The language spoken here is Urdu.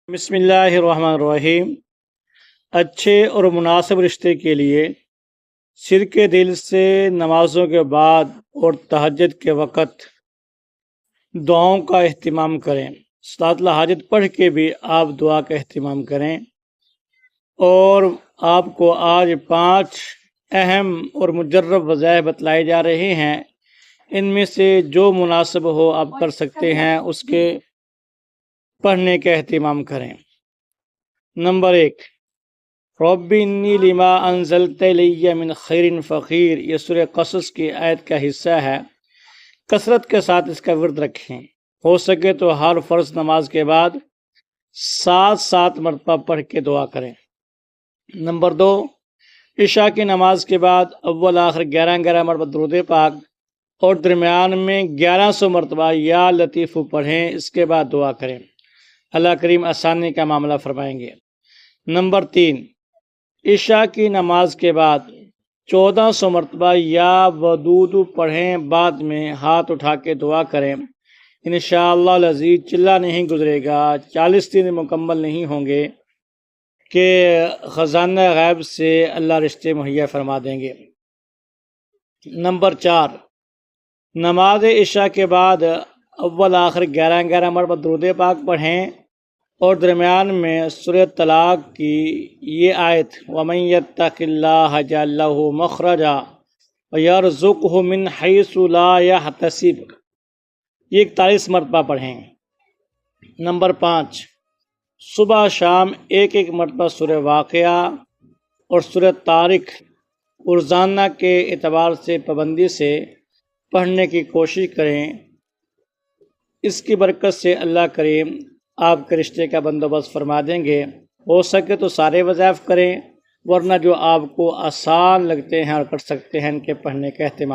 بسم اللہ الرحمن الرحیم۔ اچھے اور مناسب رشتے کے لیے سر کے دل سے نمازوں کے بعد اور تہجد کے وقت دعاؤں کا اہتمام کریں۔ صلاۃ الحاجت پڑھ کے بھی آپ دعا کا اہتمام کریں۔ اور آپ کو آج 5 اہم اور مجرب وظائف بتلائے جا رہے ہیں، ان میں سے جو مناسب ہو آپ کر سکتے ہیں، اس کے پڑھنے کا اہتمام کریں۔ نمبر 1، رب انی لما انزلت الی من خیر فقیر، یہ سورہ قصص کی آیت کا حصہ ہے۔ کثرت کے ساتھ اس کا ورد رکھیں، ہو سکے تو ہر فرض نماز کے بعد 7 مرتبہ پڑھ کے دعا کریں۔ نمبر 2، عشاء کی نماز کے بعد اول آخر 11 مرتبہ درود پاک اور درمیان میں 1100 مرتبہ یا لطیف پڑھیں، اس کے بعد دعا کریں۔ اللہ کریم آسانی کا معاملہ فرمائیں گے۔ نمبر 3، عشاء کی نماز کے بعد 1400 مرتبہ یا ودود پڑھیں، بعد میں ہاتھ اٹھا کے دعا کریں۔ انشاءاللہ العزیز چلا نہیں گزرے گا، 40 دن مکمل نہیں ہوں گے کہ خزانہ غیب سے اللہ رشتے مہیا فرما دیں گے۔ نمبر 4، نماز عشاء کے بعد اول آخر 11 مرتبہ درود پاک پڑھیں اور درمیان میں سورہ طلاق کی یہ آیت وَمَن يَتَّقِ اللَّهَ يَجْعَل لَّهُ مَخْرَجًا وَيَرْزُقْهُ مِنْ حَيْثُ لَا يَحْتَسِبُ، یہ 41 مرتبہ پڑھیں۔ نمبر 5، صبح شام ایک مرتبہ سورہ واقعہ اور سورہ طارق روزانہ کے اعتبار سے پابندی سے پڑھنے کی کوشش کریں۔ اس کی برکت سے اللہ کریم آپ کے رشتے کا بندوبست فرما دیں گے۔ ہو سکے تو سارے وظائف کریں، ورنہ جو آپ کو آسان لگتے ہیں اور کر سکتے ہیں ان کے پڑھنے کا اہتمام